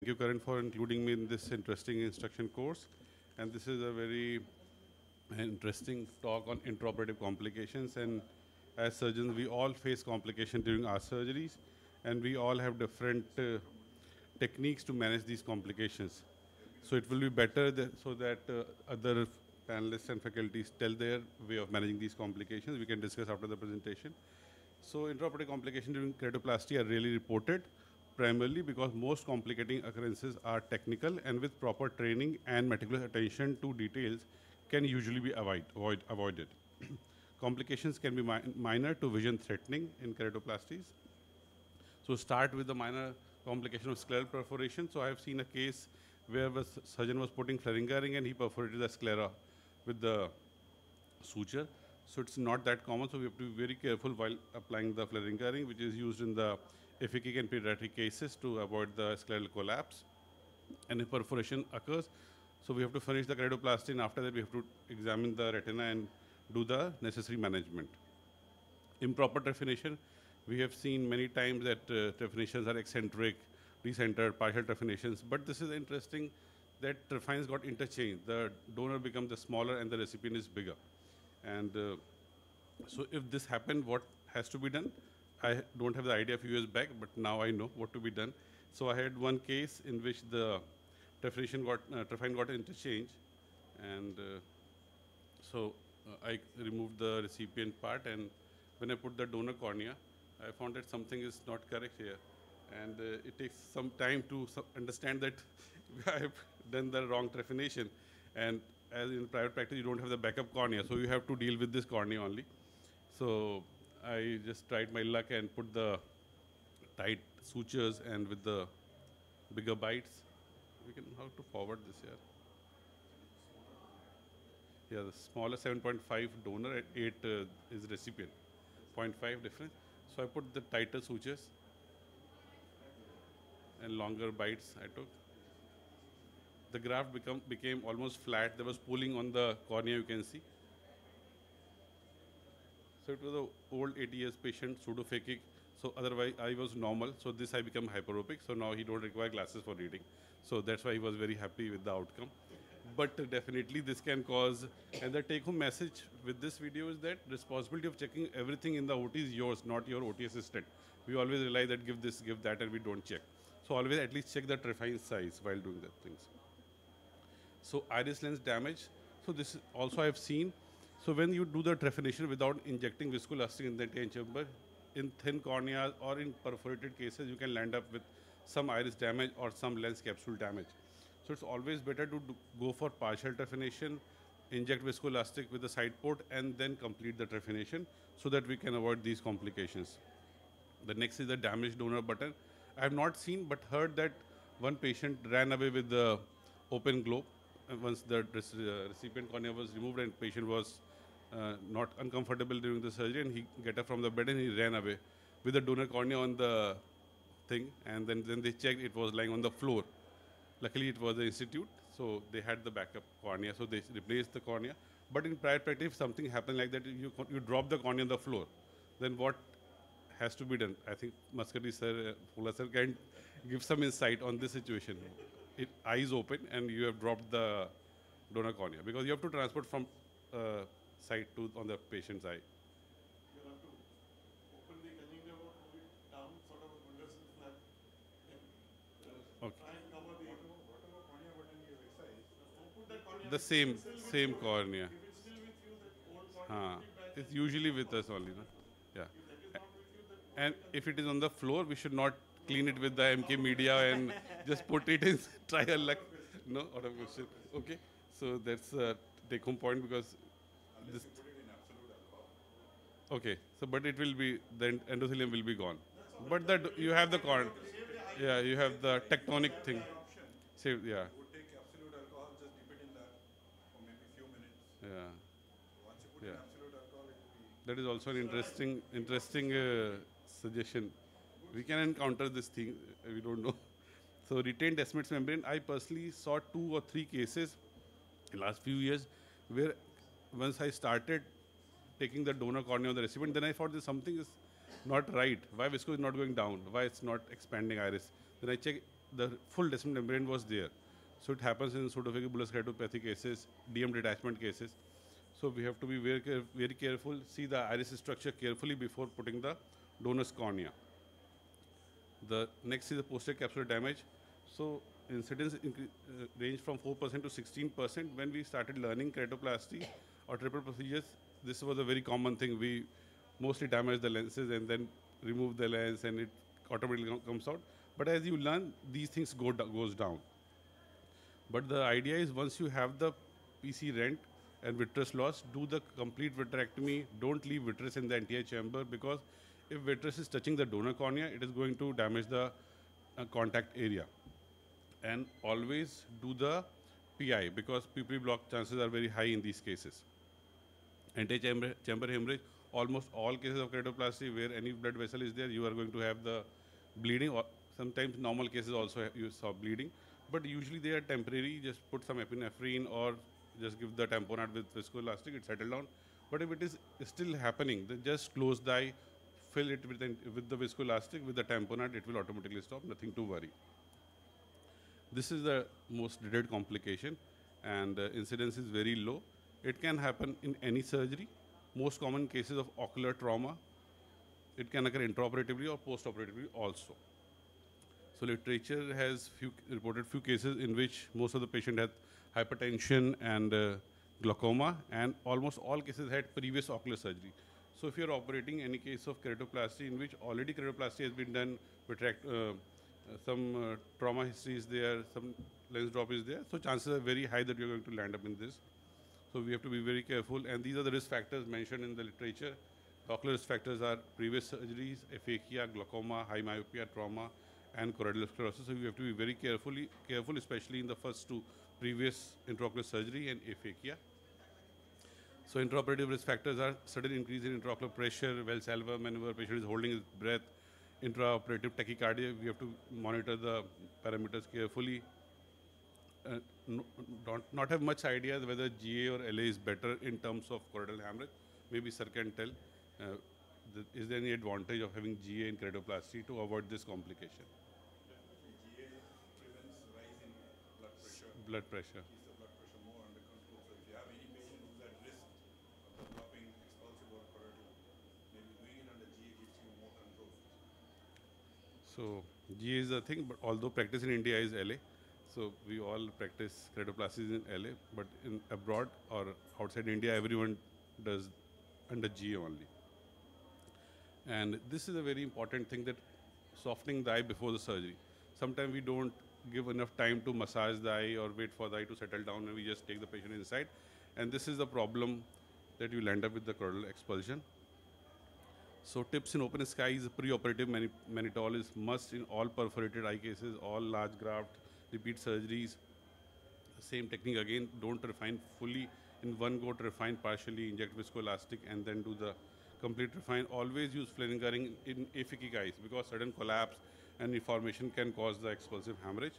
you, Karan, for including me in this interesting instruction course. And this is a very interesting talk on intraoperative complications. And as surgeons, we all face complications during our surgeries, and we all have different techniques to manage these complications. So it will be better so that other panelists and faculties tell their way of managing these complications. We can discuss after the presentation. So intraoperative complications during keratoplasty are really reported primarily because most complicating occurrences are technical, and with proper training and meticulous attention to details can usually be avoided. Complications can be minor to vision threatening in keratoplasties. So start with the minor complication of scleral perforation. So I have seen a case where a surgeon was putting Fleringa ring and he perforated the sclera with the suture. So it's not that common, so we have to be very careful while applying the Fleringa ring, which is used in the ephikic and pediatric cases to avoid the scleral collapse. And if perforation occurs, so we have to finish the keratoplasty, and after that we have to examine the retina and do the necessary management. Improper trephination, we have seen many times that trephinations are eccentric, decentered, partial trephinations, but this is interesting that trephines got interchanged. The donor becomes the smaller and the recipient is bigger. And so if this happened, what has to be done? I don't have the idea a few years back, but now I know what to be done. So I had one case in which the trephine got interchanged, and so I removed the recipient part, and when I put the donor cornea, I found that something is not correct here. And it takes some time to understand that I have done the wrong trephination. And as in private practice, you don't have the backup cornea, so you have to deal with this cornea only. So I just tried my luck and put the tight sutures, and with the bigger bites, we can how to forward this here. Yeah, the smaller 7.5 donor at 8 is recipient, 0.5 difference. So I put the tighter sutures and longer bites I took. The graft became almost flat. There was pooling on the cornea, you can see. So it was an old 80 years patient, pseudophakic. So otherwise I was normal. So this I become hyperopic. So now he don't require glasses for reading. So that's why he was very happy with the outcome. But definitely this can cause, and the take-home message with this video is that responsibility of checking everything in the OT is yours, not your OT assistant. We always rely that give this, give that, and we don't check. So always at least check the trephine size while doing that things. So iris lens damage. So this also I have seen. So when you do the trephination without injecting viscoelastic in the anterior chamber, in thin cornea or in perforated cases, you can land up with some iris damage or some lens capsule damage. So it's always better to go for partial trephination, inject viscoelastic with the side port, and then complete the trephination so that we can avoid these complications. The next is the damaged donor button. I have not seen but heard that one patient ran away with the open globe. Once the recipient cornea was removed and patient was not uncomfortable during the surgery, and he got up from the bed and he ran away with the donor cornea on the thing, and then they checked, it was lying on the floor. Luckily it was the institute, so they had the backup cornea, so they replaced the cornea. But in private practice, if something happened like that, you drop the cornea on the floor, then what has to be done? I think Muscati sir, Pula sir can give some insight on this situation. Eyes open and you have dropped the donor cornea, because you have to transport from side to on the patient's eye. You have to open the connective or move it down, sort of a Gunderson flap, and Okay. try and cover the whatever cornea button you exercise. Put that cornea. The same cornea. If it's still with you, that old cornea, put it back. It's usually with us only, no? Yeah. If that is not with you, then And if it is on the floor, we should not clean it with the MK media and just put it in trial luck. No, out of question. Okay. So that's a take home point, because this. put it in absolute alcohol. Okay. So, but it will be, the endothelium will be gone. But that you have the corn. Yeah, you have the tectonic thing. So, yeah. Would take absolute alcohol, just dip it in that for maybe a few minutes. Yeah. Once you put in Yeah. absolute alcohol, it will be. That is also an interesting suggestion. We can encounter this thing, we don't know. So retained Descemet's membrane, I personally saw 2 or 3 cases in the last few years where once I started taking the donor cornea of the recipient, then I thought something is not right. Why visco is not going down? Why it's not expanding iris? Then I check the full descending membrane was there. So it happens in pseudoaphakic bullous keratopathy cases, DM detachment cases. So we have to be very careful, see the iris structure carefully before putting the donor's cornea. The next is the posterior capsular damage. So incidence range from 4% to 16%. When we started learning keratoplasty or triple procedures, this was a very common thing. We mostly damage the lenses and then remove the lens and it automatically comes out. But as you learn, these things goes down. But the idea is once you have the PC rent and vitreous loss, do the complete vitrectomy. Don't leave vitreous in the anterior chamber, because if vitreous is touching the donor cornea, it is going to damage the contact area. And always do the PI, because pupillary block chances are very high in these cases. Anti-chamber hemorrhage, almost all cases of keratoplasty where any blood vessel is there, you are going to have the bleeding. Or sometimes normal cases also you saw bleeding, but usually they are temporary. Just put some epinephrine or just give the tamponade with viscoelastic, it settle down. But if it is still happening, then just close the eye, fill it with the viscoelastic, with the tamponade, it will automatically stop, nothing to worry. This is the most dreaded complication, and incidence is very low. It can happen in any surgery. Most common cases of ocular trauma. It can occur intraoperatively or postoperatively also. So literature has reported few cases in which most of the patient had hypertension and glaucoma, and almost all cases had previous ocular surgery. So if you're operating any case of keratoplasty in which already keratoplasty has been done, some trauma history is there, some lens drop is there, so chances are very high that you're going to land up in this. So we have to be very careful, and these are the risk factors mentioned in the literature. The ocular risk factors are previous surgeries, aphakia, glaucoma, high myopia, trauma, and choroidal sclerosis. So we have to be very careful, especially in the first two, previous intraocular surgery and aphakia. So intraoperative risk factors are sudden increase in intraocular pressure, Valsalva maneuver, patient is holding his breath, intraoperative tachycardia. We have to monitor the parameters carefully. Not have much idea whether GA or LA is better in terms of choroidal hemorrhage. Maybe sir can tell. Is there any advantage of having GA in keratoplasty to avoid this complication? Definitely, GA prevents rise in blood pressure. Blood pressure. Keeps the blood pressure more under control. So if you have any patient who's at risk of developing expulsive or choroidal, maybe doing it under GA gives you more control. So GA is the thing, but although practice in India is LA, so we all practice keratoplasties in LA, but in abroad or outside India, everyone does under GA only. And this is a very important thing, that softening the eye before the surgery. Sometimes we don't give enough time to massage the eye or wait for the eye to settle down, and we just take the patient inside. And this is the problem that you land up with the choroidal expulsion. So tips in open skies, preoperative mannitol is must in all perforated eye cases, all large graft, repeat surgeries. Same technique again, don't refine fully in one go, to refine partially, inject viscoelastic, and then do the complete refine. Always use flannery in aphakic eyes, because sudden collapse and deformation can cause the expulsive hemorrhage.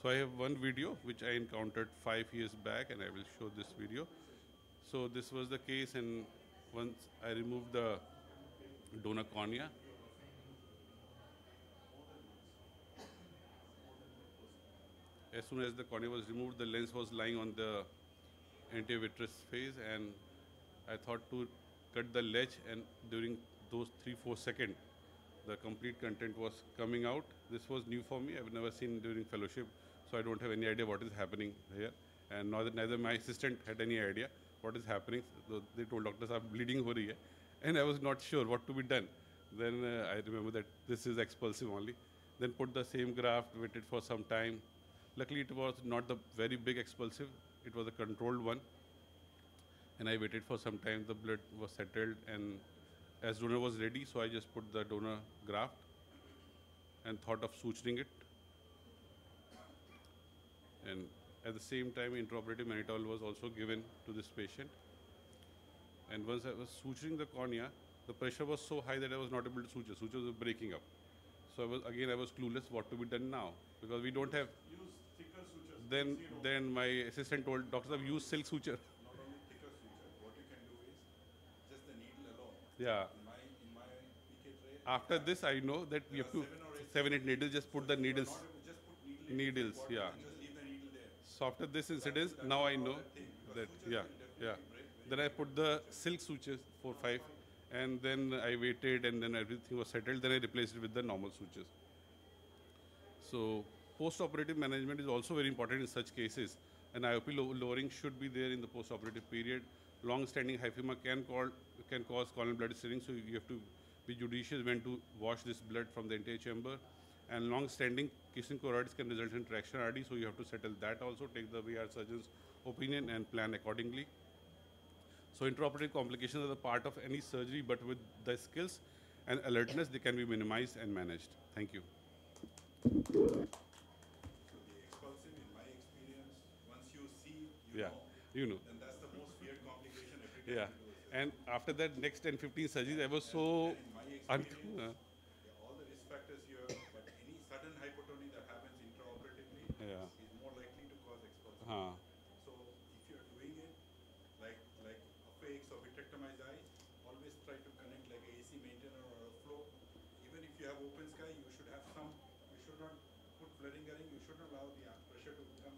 So I have one video which I encountered 5 years back, and I will show this video. So this was the case, and once I removed the donor cornea, as soon as the cornea was removed, the lens was lying on the antivitreous phase, and I thought to cut the ledge, and during those 3-4 seconds, the complete content was coming out. This was new for me. I've never seen during fellowship, so I don't have any idea what is happening here. And neither my assistant had any idea what is happening. So they told doctors, "I'm bleeding ho rahi hai," and I was not sure what to be done. Then I remember that this is expulsive only. Then put the same graft, waited for some time. Luckily, it was not the very big expulsive. It was a controlled one. And I waited for some time. The blood was settled, and as donor was ready, so I just put the donor graft and thought of suturing it. And at the same time, intraoperative mannitol was also given to this patient. And once I was suturing the cornea, the pressure was so high that I was not able to suture. Sutures were breaking up. So I was clueless what to be done now, because we don't have. Use thicker sutures. Then my assistant told doctors, "I've used silk suture." Not only thicker suture, what you can do is just the needle alone. Yeah. In my PK tray. After this, I know that we have to 7-8 needles. Just put the needles. Just put Needles, yeah. and just leave the needle there. So after this incident, now I know that, yeah, yeah. Then I put the silk sutures for 5, and then I waited, and then everything was settled. Then I replaced it with the normal sutures. So post-operative management is also very important in such cases. An IOP lowering should be there in the post-operative period. Long-standing hyphema can cause coronary blood stirring, so you have to be judicious when to wash this blood from the antechamber. And long-standing kissing choroids can result in traction RD, so you have to settle that also, take the VR surgeon's opinion and plan accordingly. So intraoperative complications are the part of any surgery, but with the skills and alertness, they can be minimized and managed. Thank you. So the expulsive, in my experience, once you see, Yeah, you know. then that's the most feared complication every time Yeah. you do a And after that, next 10, 15 surgeries, I was so... And in my experience, uh, all the risk factors here, but any sudden hypotony that happens intraoperatively Yeah. is more likely to cause expulsion. uh, So if you're doing it like affix or vitrectomized eye, always try to connect like a AC maintainer or a flow. Even if you have open sky, you should have some. You should not put flaring ring. You should not allow the pressure to become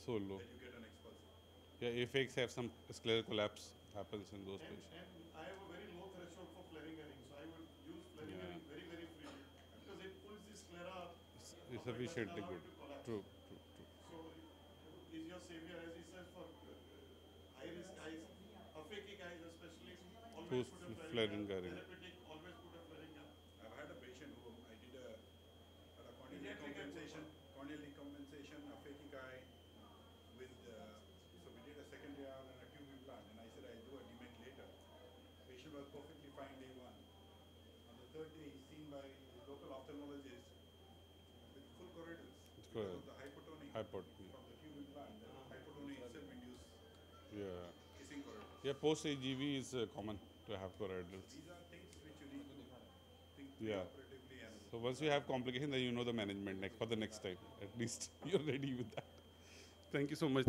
so low, that you get an expulsion. yeah, effects have some scleral collapse happens in those patients. And I have a very low threshold for flaring herring, so I would use flaring herring very, very freely because it pulls the sclera up. It's but doesn't sufficiently allow good. it to collapse. True, true, true. So is your savior, as he says, for high risk eyes, aphakic eyes especially, always Post put a flaring flaring herring. herring. Therapeutic, always put a flaring herring. I've had a patient who I did a corneal Pediatric decompensation, aphakic eye with, so we did a secondary arm and a tube implant, and I said I'll do a dement later. Patient was perfectly fine day 1. On the 3rd day, he's seen by his local ophthalmologist with full choroidals. Because of the hypotony Hypotony. from the tube implant, the hypotony itself induced Yeah. kissing choroidals. Yeah, post-AGV is common to have choroidals. These are things which you need to think Yeah. operatively and So once you have complication, then you know the management next for the next time. At least you're ready with that. Thank you so much.